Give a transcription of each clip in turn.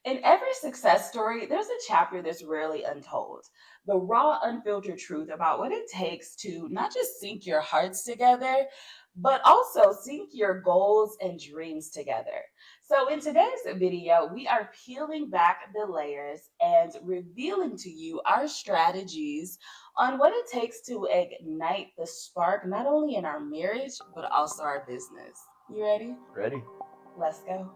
In every success story, there's a chapter that's rarely untold. The raw, unfiltered truth about what it takes to not just sync your hearts together, but also sync your goals and dreams together. So, in today's video, we are peeling back the layers and revealing to you our strategies on what it takes to ignite the spark, not only in our marriage, but also our business. You ready? Ready? Let's go.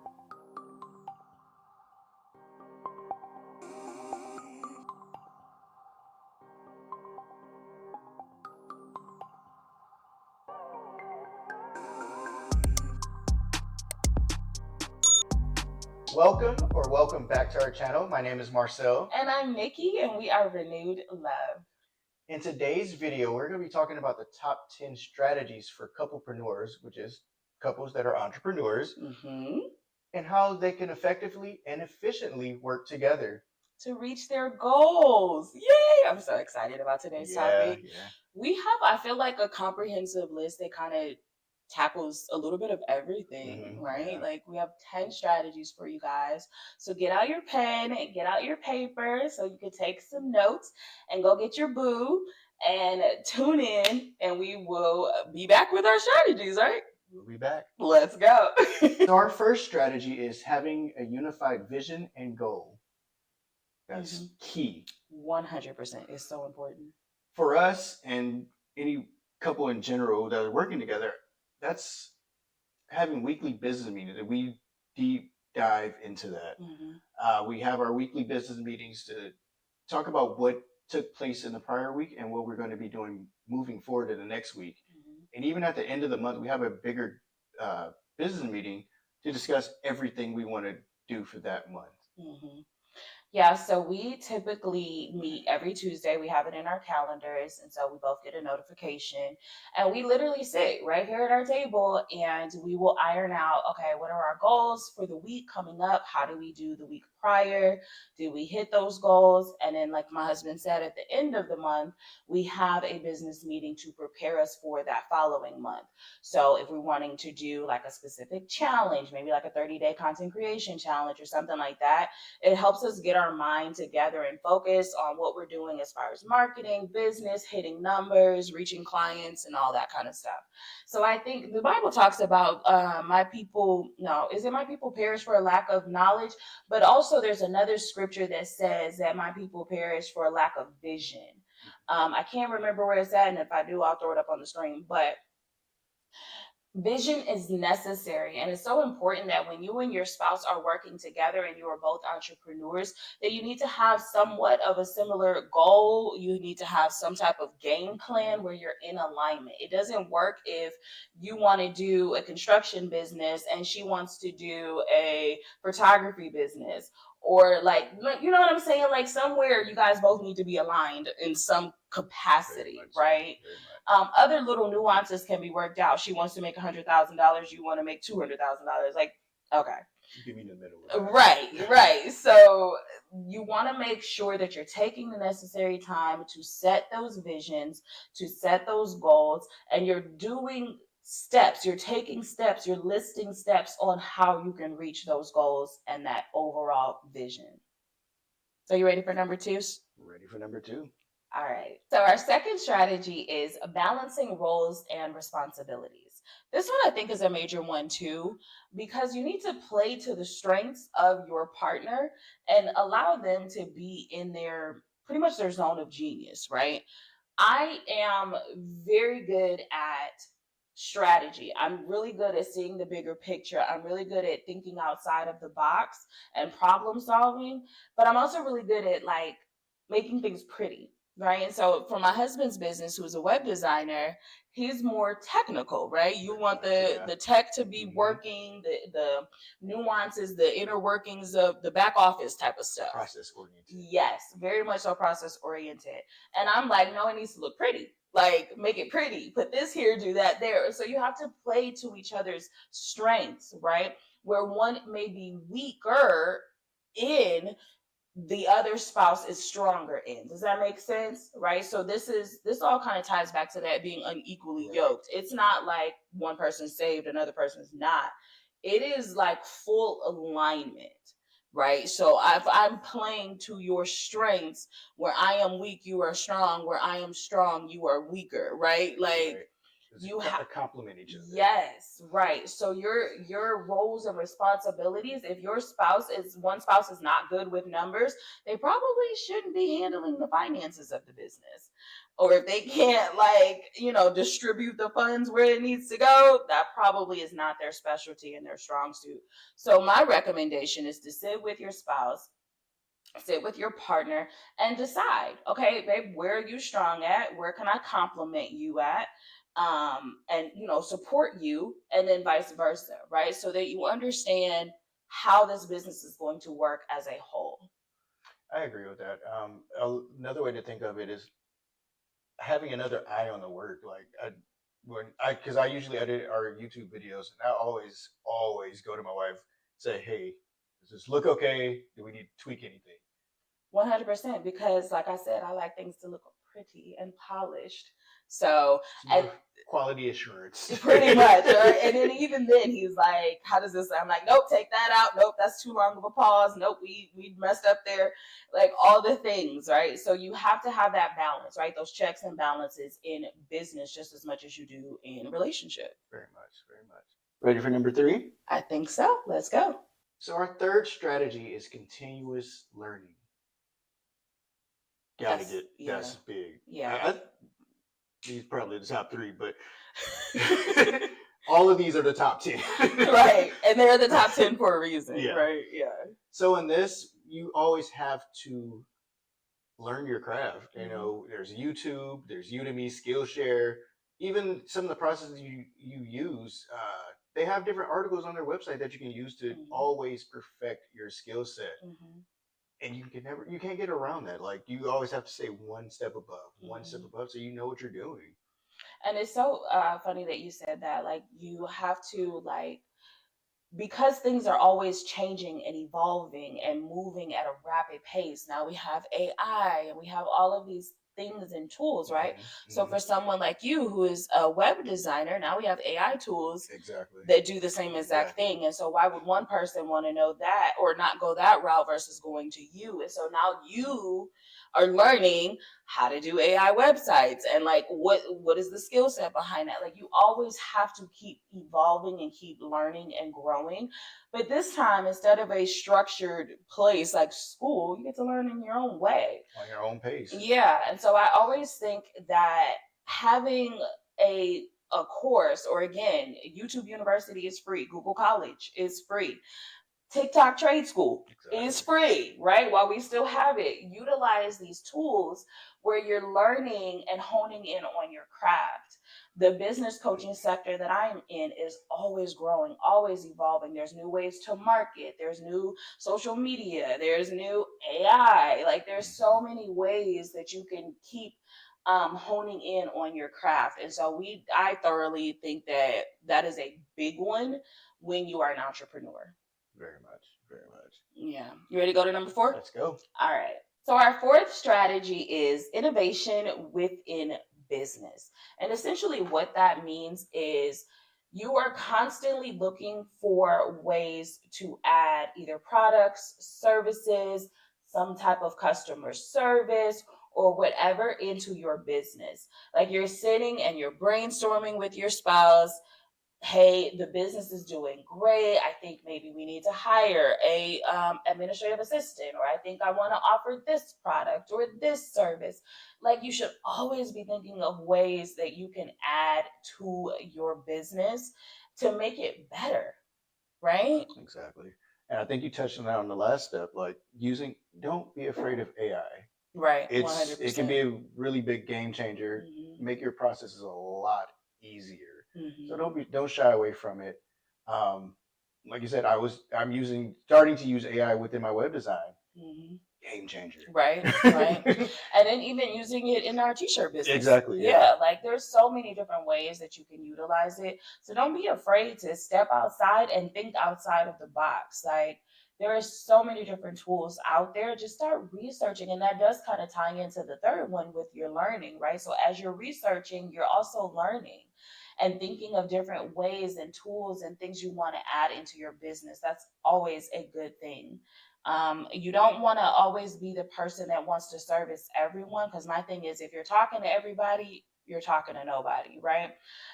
Welcome back to our channel. My name is Marcel. And I'm Nikki, and we are Renewed Love. In today's video, we're going to be talking about the top 10 strategies for couplepreneurs, which is couples that are entrepreneurs, and how they can effectively and efficiently work together to reach their goals. Yay! I'm so excited about today's topic. We have, I feel like, a comprehensive list that kind of tackles a little bit of everything, right? Yeah. Like we have 10 strategies for you guys. So get out your pen and get out your paper so you can take some notes and go get your boo and tune in, and we will be back with our strategies, right? We'll be back. Let's go. So our first strategy is having a unified vision and goal. That's key. 100%. It's so important. For us and any couple in general that are working together, that's having weekly business meetings. We deep dive into that. We have our weekly business meetings to talk about what took place in the prior week and what we're going to be doing moving forward in the next week. And even at the end of the month, we have a bigger business meeting to discuss everything we want to do for that month. Yeah, so we typically meet every Tuesday. We have it in our calendars, and so we both get a notification. And we literally sit right here at our table and we will iron out, okay, what are our goals for the week coming up? How do we do the week prior? Do we hit those goals? And then, like my husband said, at the end of the month, we have a business meeting to prepare us for that following month. So if we're wanting to do like a specific challenge, maybe like a 30-day content creation challenge or something like that, it helps us get our mind together and focus on what we're doing as far as marketing, business, hitting numbers, reaching clients, and all that kind of stuff. So I think the Bible talks about my people perish for a lack of knowledge, but also there's another scripture that says that my people perish for a lack of vision. I can't remember where it's at, and if I do, I'll throw it up on the screen, but vision is necessary, and it's so important that when you and your spouse are working together and you are both entrepreneurs, that you need to have somewhat of a similar goal. You need to have some type of game plan where you're in alignment. It doesn't work if you want to do a construction business and she wants to do a photography business, or like, you know what I'm saying? Like somewhere you guys both need to be aligned in some capacity, right? Other little nuances can be worked out. She wants to make $100,000. You want to make $200,000. Like, okay. Give me the middle. Right. So you want to make sure that you're taking the necessary time to set those visions, to set those goals, and you're doing steps. You're taking steps. You're listing steps on how you can reach those goals and that overall vision. So you ready for number two? Ready for number two. All right. So our second strategy is balancing roles and responsibilities. This one I think is a major one too, because you need to play to the strengths of your partner and allow them to be in their pretty much their zone of genius, right? I am very good at strategy. I'm really good at seeing the bigger picture. I'm really good at thinking outside of the box and problem solving, but I'm also really good at like making things pretty. Right. And so for my husband's business, who's a web designer, he's more technical, right? You want the tech to be working, the nuances, the inner workings of the back office type of stuff. Process oriented. Yes, very much so process oriented. And I'm like, no, it needs to look pretty. Like, make it pretty. Put this here, do that there. So you have to play to each other's strengths, right? Where one may be weaker in, the other spouse is stronger in. Does that make sense? Right? So this all kind of ties back to that being unequally yoked. It's not like one person's saved, another person's not. It is like full alignment. right? So if I'm playing to your strengths, where I am weak, you are strong. Where I am strong, you are weaker, right? Like Right. you have, Complement each other. yes, right. So your roles and responsibilities, if your spouse is one spouse is not good with numbers, they probably shouldn't be handling the finances of the business. Or if they can't, like, distribute the funds where it needs to go, that probably is not their specialty and their strong suit. So my recommendation is to sit with your spouse, sit with your partner, and decide, okay, babe, where are you strong at? Where can I compliment you at? And support you, and then vice versa, right? So that you understand how this business is going to work as a whole. I agree with that. Another way to think of it is having another eye on the work. Like because I usually edit our YouTube videos, and I always go to my wife, say, "Hey, does this look okay? Do we need to tweak anything?" 100%, because like I said, I like things to look pretty and polished. So, Some and more quality assurance. pretty much. And then even then he's like, how does this, I'm like, nope, take that out, nope, that's too long of a pause, nope, we messed up there, like all the things, right? So you have to have that balance, right? Those checks and balances in business just as much as you do in a relationship. Very much, very much. Ready for number 3? I think so. Let's go. So our third strategy is continuous learning. That's big. Yeah. These probably the top 3, but all of these are the top 10. Right. And they're the top 10 for a reason. Yeah. Right. Yeah. So in this, you always have to learn your craft. Mm-hmm. You know, there's YouTube, there's Udemy, Skillshare, even some of the processes you use. They have different articles on their website that you can use to always perfect your skill set. And you can't get around that. Like you always have to stay one step above, so you know what you're doing. And it's so funny that you said that. Like you have to, like, because things are always changing and evolving and moving at a rapid pace. Now we have AI and we have all of these things and tools, right? So for someone like you who is a web designer, now we have AI tools that do the same exact thing. And so why would one person want to know that or not go that route versus going to you? And so now you are learning how to do AI websites and like what is the skill set behind that? Like you always have to keep evolving and keep learning and growing. But this time, instead of a structured place like school, you get to learn in your own way. On your own pace. Yeah. And so I always think that having a course, or again, YouTube University is free, Google College is free, TikTok Trade School is free, right? While we still have it, utilize these tools where you're learning and honing in on your craft. The business coaching sector that I'm in is always growing, always evolving. There's new ways to market, there's new social media, there's new AI. Like there's so many ways that you can keep honing in on your craft. And so I thoroughly think that that is a big one when you are an entrepreneur. Very much, very much. Yeah. You ready to go to number 4? Let's go. All right. So our fourth strategy is innovation within business. And essentially what that means is you are constantly looking for ways to add either products, services, some type of customer service, or whatever into your business. Like you're sitting and you're brainstorming with your spouse, hey, the business is doing great. I think maybe we need to hire a administrative assistant, or I think I want to offer this product or this service. Like you should always be thinking of ways that you can add to your business to make it better, right? Exactly. And I think you touched on that on the last step, like don't be afraid of AI. Right. It can be a really big game changer, make your processes a lot easier. So don't shy away from it. Like you said, I'm starting to use AI within my web design. Game changer. Right. And then even using it in our t-shirt business. Exactly. Yeah. Like there's so many different ways that you can utilize it. So don't be afraid to step outside and think outside of the box. Like there are so many different tools out there. Just start researching. And that does kind of tie into the third one with your learning, right? So as you're researching, you're also learning and thinking of different ways and tools and things you want to add into your business. That's always a good thing. You don't want to always be the person that wants to service everyone, because my thing is, if you're talking to everybody, you're talking to nobody, right?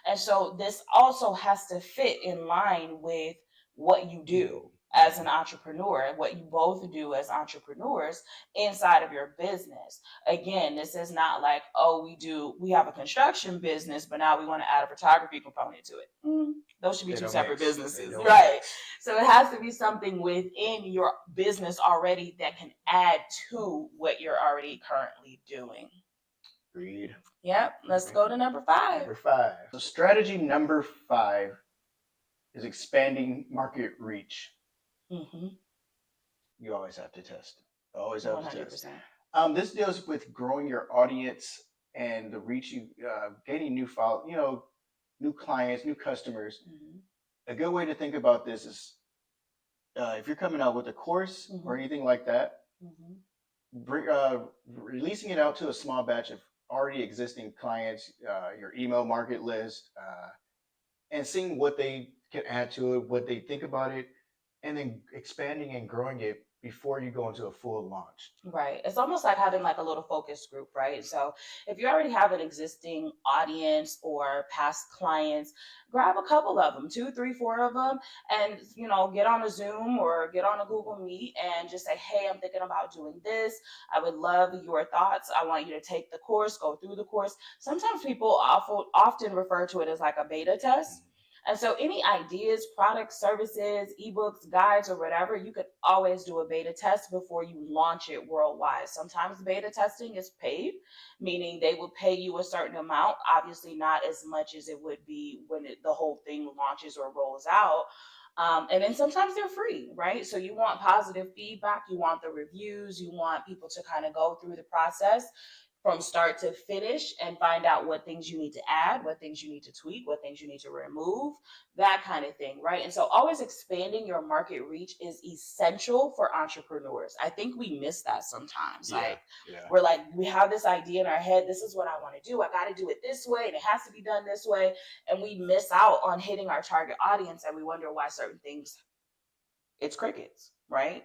And so this also has to fit in line with what you do as an entrepreneur, what you both do as entrepreneurs inside of your business. Again, this is not like, oh, we have a construction business, but now we want to add a photography component to it. Those should be two separate businesses, right? So it has to be something within your business already that can add to what you're already currently doing. Agreed. Yep. Let's go to number 5. Number 5. So strategy number 5 is expanding market reach. Mm-hmm. You always have to test. Always have 100%. To test. This deals with growing your audience and the reach you, gaining new new clients, new customers. Mm-hmm. A good way to think about this is if you're coming out with a course or anything like that, releasing it out to a small batch of already existing clients, your email market list, and seeing what they can add to it, what they think about it, and then expanding and growing it before you go into a full launch. Right. It's almost like having like a little focus group, right? So if you already have an existing audience or past clients, grab a couple of them, 2, 3, 4 of them, and, get on a Zoom or get on a Google Meet and just say, hey, I'm thinking about doing this. I would love your thoughts. I want you to take the course, go through the course. Sometimes people often refer to it as like a beta test. And so any ideas, products, services, ebooks, guides, or whatever, you could always do a beta test before you launch it worldwide. Sometimes beta testing is paid, meaning they will pay you a certain amount, obviously not as much as it would be when the whole thing launches or rolls out. And then sometimes they're free, right? So you want positive feedback, you want the reviews, you want people to kind of go through the process from start to finish and find out what things you need to add, what things you need to tweak, what things you need to remove, that kind of thing, right? And so always expanding your market reach is essential for entrepreneurs. I think we miss that sometimes. We're like, we have this idea in our head, this is what I want to do. I got to do it this way and it has to be done this way. And we miss out on hitting our target audience and we wonder why certain things, it's crickets, right?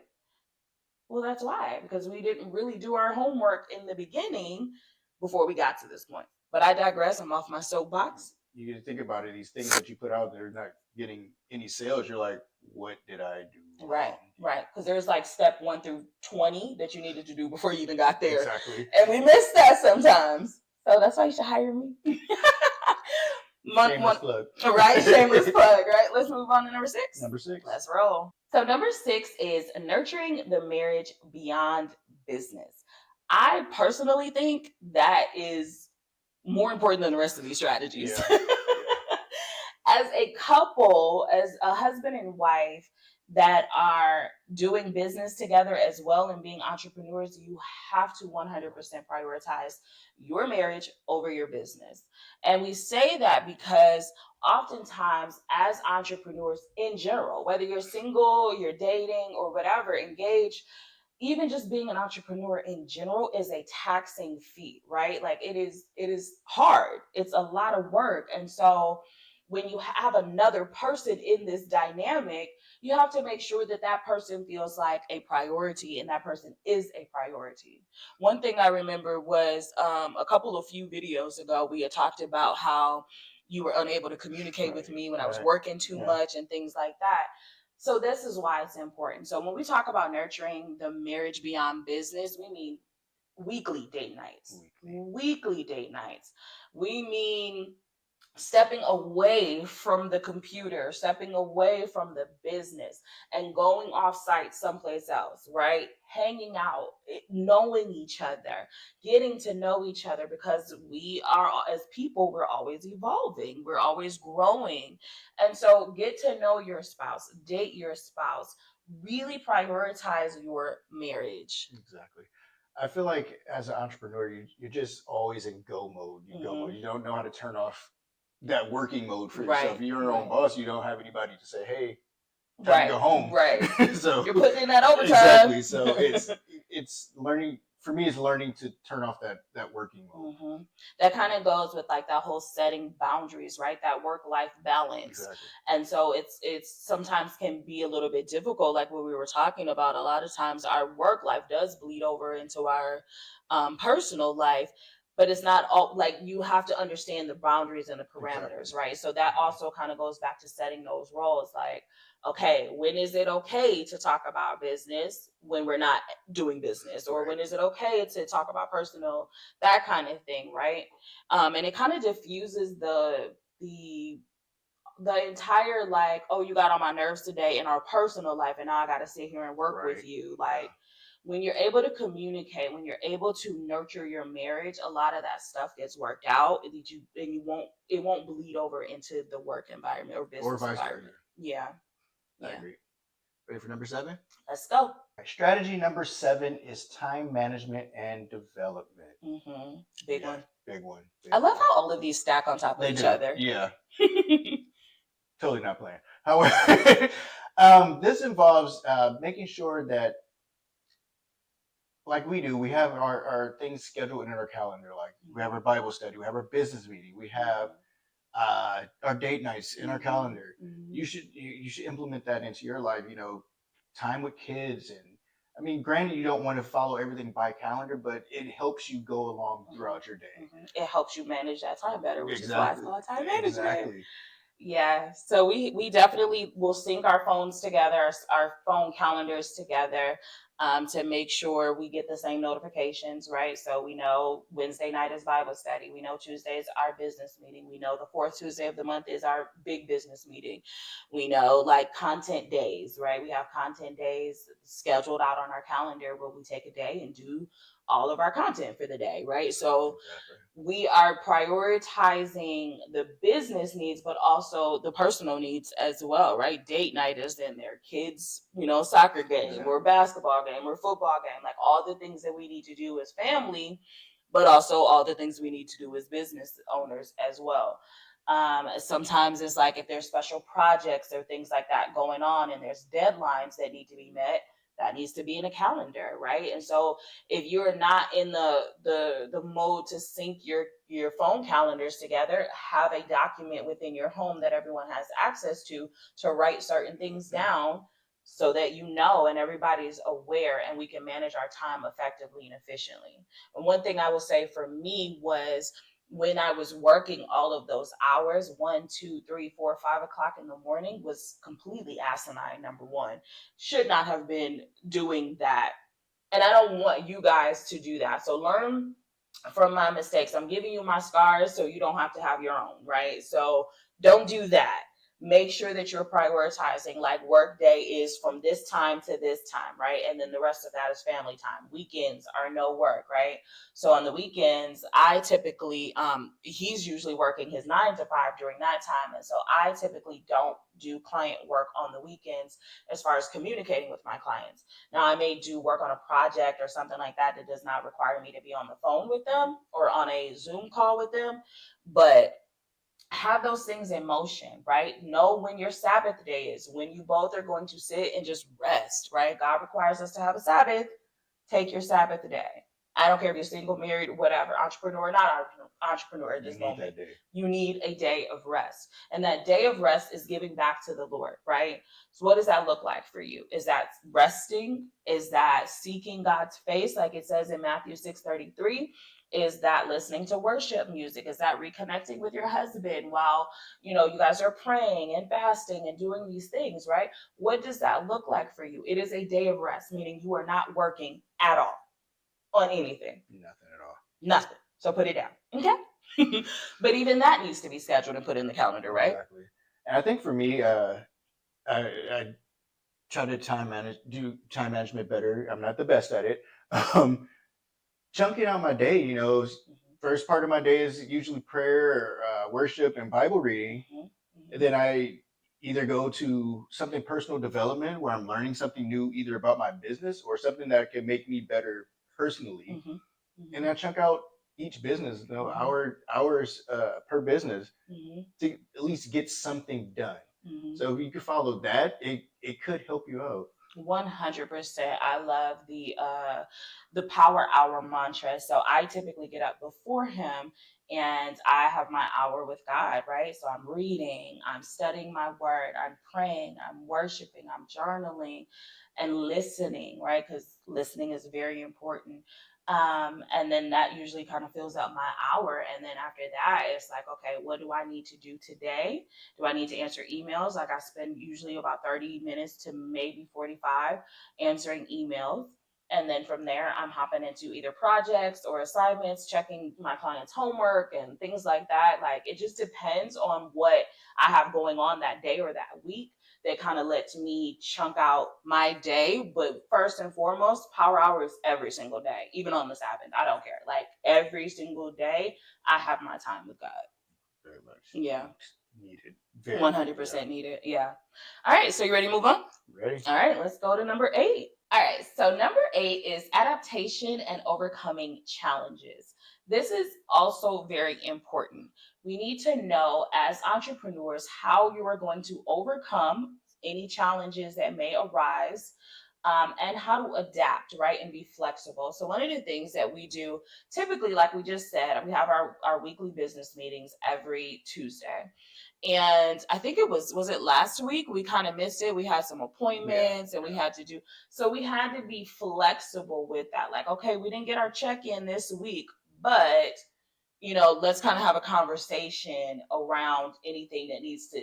Well, that's why, because we didn't really do our homework in the beginning before we got to this point. But I digress. I'm off my soapbox. You get to think about it. These things that you put out there not getting any sales. You're like, what did I do? Right. Because there's like step 1 through 20 that you needed to do before you even got there. Exactly. And we miss that sometimes. So that's why you should hire me. Shameless plug. Right, shameless plug, right? Let's move on to number 6. Number 6. Let's roll. So number 6 is nurturing the marriage beyond business. I personally think that is more important than the rest of these strategies. Yeah. As a couple, as a husband and wife that are doing business together as well and being entrepreneurs, you have to 100% prioritize your marriage over your business. And we say that because oftentimes as entrepreneurs in general, whether you're single, you're dating or whatever, engaged, even just being an entrepreneur in general is a taxing feat, right? Like it is hard. It's a lot of work. And so when you have another person in this dynamic, you have to make sure that that person feels like a priority and that person is a priority. One thing I remember was a few videos ago, we had talked about how you were unable to communicate with me when I was working too much and things like that. So this is why it's important. So when we talk about nurturing the marriage beyond business, we mean weekly date nights. Weekly date nights. We mean stepping away from the computer, stepping away from the business and going off site someplace else, right? Hanging out, knowing each other, getting to know each other, because we are, as people, we're always evolving, we're always growing. And so get to know your spouse, date your spouse, really prioritize your marriage. Exactly. I feel like as an entrepreneur, you're just always in go mode. Go mode. You don't know how to turn off that working mode for yourself. You're your own boss. You don't have anybody to say, "Hey, time to go home." Right. So you're putting in that overtime. Exactly. So it's learning for me, is learning to turn off that working mode. Mm-hmm. That kind of goes with like that whole setting boundaries, right? That work-life balance. Exactly. And so it's sometimes can be a little bit difficult, like what we were talking about. A lot of times our work life does bleed over into our personal life, but it's not all like you have to understand the boundaries and the parameters, Exactly. right? So that also kind of goes back to setting those roles, like, okay, when is it okay to talk about business when we're not doing business, or when is it okay to talk about personal, that kind of thing, right? And it kind of diffuses the entire, like, oh, you got on my nerves today in our personal life, and now I got to sit here and work with you. Like, when you're able to communicate, when you're able to nurture your marriage, a lot of that stuff gets worked out, and it won't bleed over into the work environment or business environment. Yeah. I agree. Ready for number 7? Let's go. Strategy number 7 is time management and development. Mm-hmm. Big one. Big one. I love how all of these stack on top of each other. Yeah. Totally not playing. However, this involves making sure that, like we do, we have our things scheduled in our calendar. Like we have our Bible study, we have our business meeting, we have our date nights in our calendar. Mm-hmm. You should implement that into your life. Time with kids, and I mean, granted, you don't want to follow everything by calendar, but it helps you go along throughout your day. Mm-hmm. It helps you manage that time better, which is why it's called time management. Exactly. Yeah, so we definitely will sync our phones together, our phone calendars together, to make sure we get the same notifications, right? So we know Wednesday night is Bible study. We know Tuesday is our business meeting. We know the fourth Tuesday of the month is our big business meeting. We know, like, content days, right? We have content days scheduled out on our calendar where we take a day and do all of our content for the day, right? So we are prioritizing the business needs, but also the personal needs as well, right? Date night is in there, kids, soccer game or basketball game or football game, like all the things that we need to do as family, but also all the things we need to do as business owners as well. Sometimes it's like if there's special projects or things like that going on and there's deadlines that need to be met, that needs to be in a calendar, right? And so if you're not in the mode to sync your phone calendars together, have a document within your home that everyone has access to write certain things down so that and everybody's aware, and we can manage our time effectively and efficiently. And one thing I will say for me was, when I was working all of those hours, 1, 2, 3, 4, 5 o'clock in the morning, was completely asinine. Number one, should not have been doing that. And I don't want you guys to do that. So learn from my mistakes. I'm giving you my scars so you don't have to have your own, right? So don't do that. Make sure that you're prioritizing, like, work day is from this time to this time, right? And then the rest of that is family time. Weekends are no work, right? So on the weekends, I typically, he's usually working his 9 to 5 during that time. And so I typically don't do client work on the weekends as far as communicating with my clients. Now, I may do work on a project or something like that that does not require me to be on the phone with them or on a Zoom call with them, but have those things in motion, right? Know when your Sabbath day is, when you both are going to sit and just rest, right? God requires us to have a Sabbath. Take your Sabbath day. I don't care if you're single, married, whatever, entrepreneur, not entrepreneur at this moment. You need a day of rest. And that day of rest is giving back to the Lord, right? So what does that look like for you? Is that resting? Is that seeking God's face, like it says in Matthew 6:33? Is that listening to worship music? Is that reconnecting with your husband while you guys are praying and fasting and doing these things, right? What does that look like for you? It is a day of rest, meaning you are not working at all on anything. Nothing at all. Nothing. So put it down. Okay. But even that needs to be scheduled and put in the calendar, right? Exactly. And I think for me, I try to do time management better. I'm not the best at it. Chunking out my day, first part of my day is usually prayer, worship, and Bible reading. And then I either go to something personal development where I'm learning something new, either about my business or something that can make me better personally. And I chunk out each business, hours per business to at least get something done. So if you could follow that, it could help you out. 100%. I love the power hour mantra. So I typically get up before him and I have my hour with God, right? So I'm reading, I'm studying my word, I'm praying, I'm worshiping, I'm journaling and listening, right? Because listening is very important. And then that usually kind of fills up my hour. And then after that, it's like, okay, what do I need to do today? Do I need to answer emails? Like I spend usually about 30 minutes to maybe 45 answering emails. And then from there, I'm hopping into either projects or assignments, checking my clients' homework and things like that. Like it just depends on what I have going on that day or that week that kind of lets me chunk out my day. But first and foremost, power hours every single day, even on the Sabbath. I don't care. Like every single day, I have my time with God. Very much. Yeah. Needed. 100% needed. Yeah. All right. So you ready to move on? Ready. All right. Let's go to number 8. All right. So number 8 is adaptation and overcoming challenges. This is also very important. We need to know as entrepreneurs how you are going to overcome any challenges that may arise. And how to adapt, right, and be flexible. So, one of the things that we do typically, like we just said, we have our weekly business meetings every Tuesday. And I think was it last week? We kind of missed it. We had some appointments and we had to do, so we had to be flexible with that. Like, okay, we didn't get our check in this week, but let's kind of have a conversation around anything that needs to,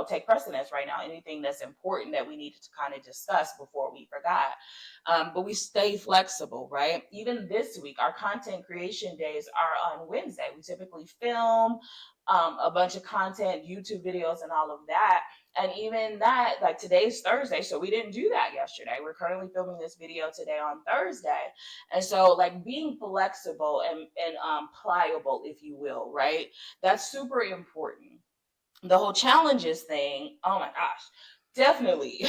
take precedence right now, anything that's important that we needed to kind of discuss before we forgot. But we stay flexible, right? Even this week, our content creation days are on Wednesday. We typically film a bunch of content, YouTube videos, and all of that. And even that, like today's Thursday, so we didn't do that yesterday. We're currently filming this video today on Thursday. And so like being flexible and pliable, if you will, right? That's super important. The whole challenges thing, oh my gosh, definitely.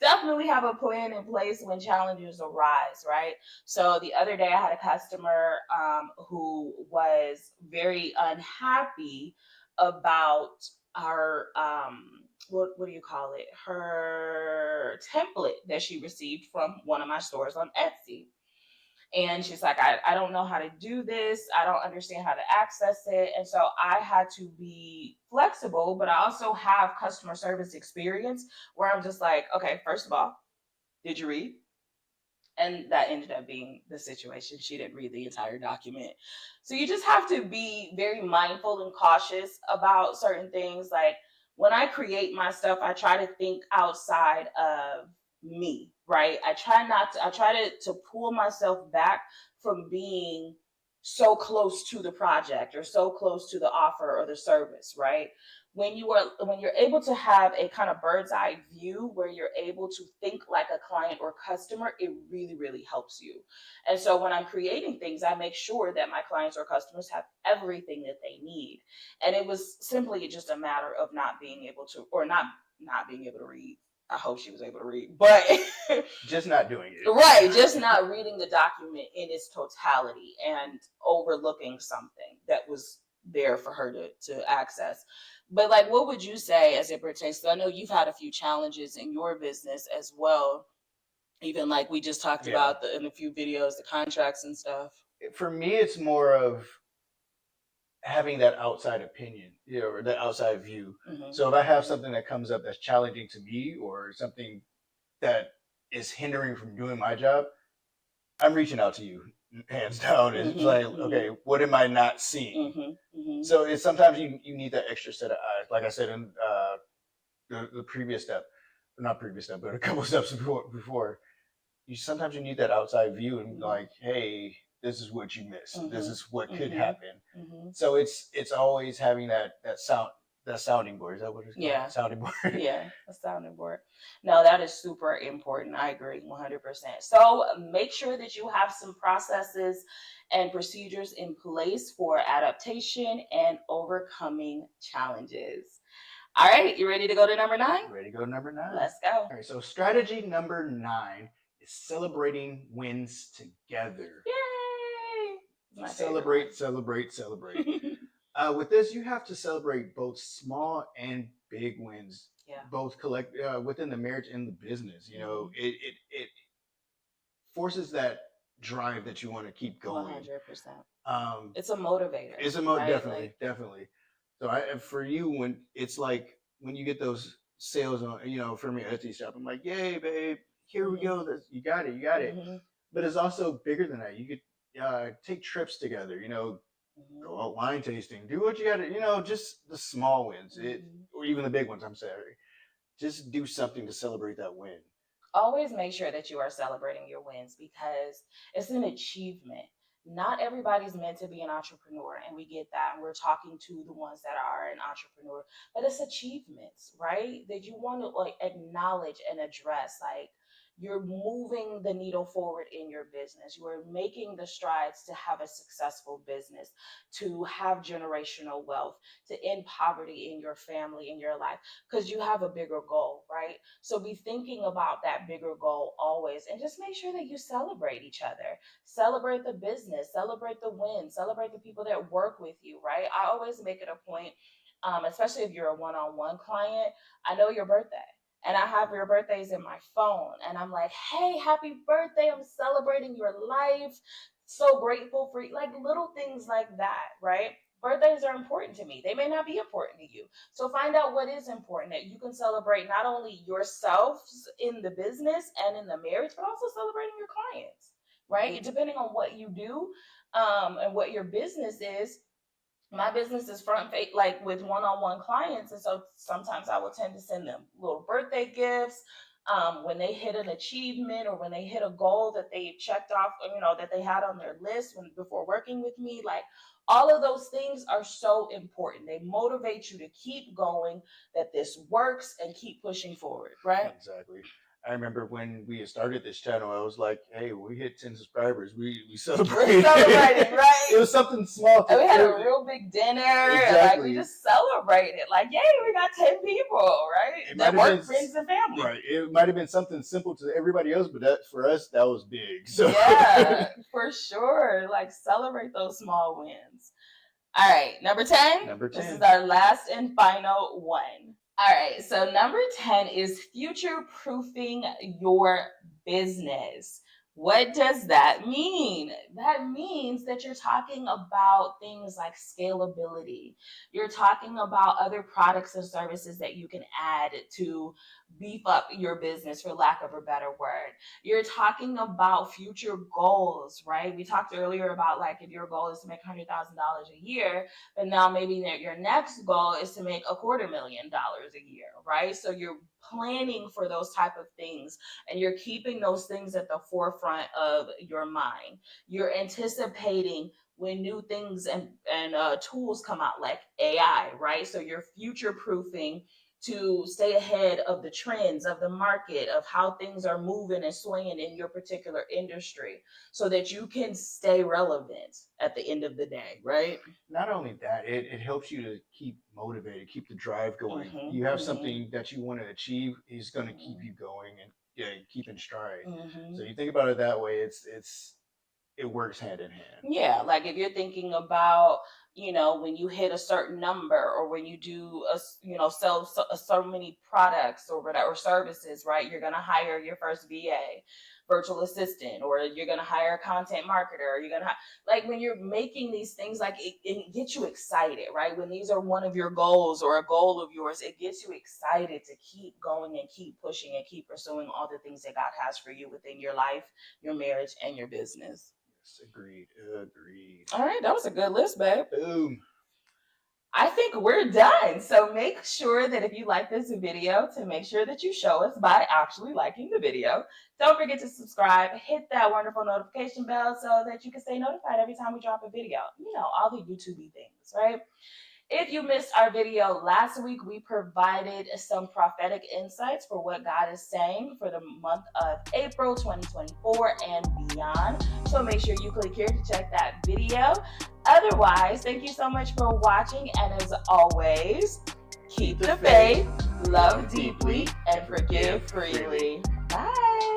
Definitely have a plan in place when challenges arise, right? So the other day I had a customer who was very unhappy about our what do you call it, her template that she received from one of my stores on Etsy. And she's like, I don't know how to do this. I don't understand how to access it. And so I had to be flexible, but I also have customer service experience where I'm just like, okay, first of all, did you read? And that ended up being the situation. She didn't read the entire document. So you just have to be very mindful and cautious about certain things. Like when I create my stuff, I try to think outside of me, right? I try to pull myself back from being so close to the project or so close to the offer or the service, right? When you're able to have a kind of bird's eye view where you're able to think like a client or customer, it really, really helps you. And so when I'm creating things, I make sure that my clients or customers have everything that they need. And it was simply just a matter of not being able to, or not being able to read. I hope she was able to read, but just not doing it. Right, just not reading the document in its totality and overlooking something that was there for her to access. But like, what would you say as it pertains to? I know you've had a few challenges in your business as well. Even like we just talked about in a few videos, the contracts and stuff. For me, it's more of having that outside opinion, or that outside view. Mm-hmm. So if I have something that comes up that's challenging to me, or something that is hindering from doing my job, I'm reaching out to you, hands down. It's like, okay, what am I not seeing? So it's sometimes you need that extra set of eyes. Like I said in the previous step, not previous step, but a couple steps before, sometimes you need that outside view and like, hey, this is what you missed. This is what could happen. So it's always having that sounding board. Is that what it's called? Yeah. Sounding board. Yeah, a sounding board. No, that is super important. I agree 100%. So make sure that you have some processes and procedures in place for adaptation and overcoming challenges. All right, you ready to go to number 9? Ready to go to number 9. Let's go. All right, so strategy number 9 is celebrating wins together. Yay! Celebrate. With this, you have to celebrate both small and big wins. Yeah. both collect within the marriage and the business. You know, it forces that drive that you want to keep going. 100%. It's a motivator. It's a right? definitely, definitely. So for you, when it's like when you get those sales on, you know, from your Etsy shop, I'm like, yay, babe, here we go. You got it, you got it. But it's also bigger than that. You could take trips together. You know, go out wine tasting, do what you got to. You know, just the small wins, or even the big ones. I'm sorry. Just do something to celebrate that win. Always make sure that you are celebrating your wins because it's an achievement. Not everybody's meant to be an entrepreneur, and we get that. And we're talking to the ones that are an entrepreneur, but it's achievements, right? That you want to like acknowledge and address. Like you're moving the needle forward in your business. You are making the strides to have a successful business, to have generational wealth, to end poverty in your family, in your life, because you have a bigger goal, right? So be thinking about that bigger goal always and just make sure that you celebrate each other. Celebrate the business, celebrate the wins, celebrate the people that work with you, right? I always make it a point, especially if you're a one-on-one client, I know your birthday. And I have your birthdays in my phone. And I'm like, hey, happy birthday. I'm celebrating your life. So grateful for you. Like little things like that, right? Birthdays are important to me. They may not be important to you. So find out what is important that you can celebrate not only yourselves in the business and in the marriage, but also celebrating your clients, right? Depending on what you do and what your business is. My business is front face, like with one-on-one clients, and so sometimes I will tend to send them little birthday gifts when they hit an achievement or when they hit a goal that they checked off, you know, that they had on their list when before working with me. Like all of those things are so important. They motivate you to keep going, that this works, and keep pushing forward, right? Exactly. I remember when we started this channel, I was like, "Hey, we hit 10 subscribers. We celebrated. We're celebrating, right? It was something small. And we had a real big dinner. Exactly. And like we just celebrated. Like, yay, we got 10 people, right? That work, friends, and family. Right. It might have been something simple to everybody else, but that for us, that was big. So yeah, for sure. Like celebrate those small wins. All right, number 10. Number 10. This is our last and final one. All right, so number 10 is future proofing your business. What does that mean? That means that you're talking about things like scalability. You're talking about other products and services that you can add to beef up your business, for lack of a better word. You're talking about future goals, right? We talked earlier about like if your goal is to make $100,000 a year, but now maybe your next goal is to make $250,000 a year, right? So you're planning for those type of things and you're keeping those things at the forefront of your mind. You're anticipating when new things and tools come out like AI, right? So you're future proofing to stay ahead of the trends of the market, of how things are moving and swinging in your particular industry, so that you can stay relevant at the end of the day, right? Not only that, it helps you to keep motivated, keep the drive going. You have something that you want to achieve, is going to keep you going and keep in stride. So you think about it that way, it works hand in hand. Yeah, like if you're thinking about, you know, when you hit a certain number or when you do sell so many products or whatever services, right? You're going to hire your first VA, virtual assistant, or you're going to hire a content marketer, or you're going to like when you're making these things, like it gets you excited, right? When these are one of your goals or a goal of yours, it gets you excited to keep going and keep pushing and keep pursuing all the things that God has for you within your life, your marriage, and your business. Agreed. All right, that was a good list, babe. Boom. I think we're done. So make sure that if you like this video, to make sure that you show us by actually liking the video. Don't forget to subscribe, hit that wonderful notification bell so that you can stay notified every time we drop a video. You know, all the YouTube-y things, right? If you missed our video last week, we provided some prophetic insights for what God is saying for the month of April 2024 and beyond. So make sure you click here to check that video. Otherwise, thank you so much for watching. And as always, keep the faith, love deeply, and forgive freely. Bye.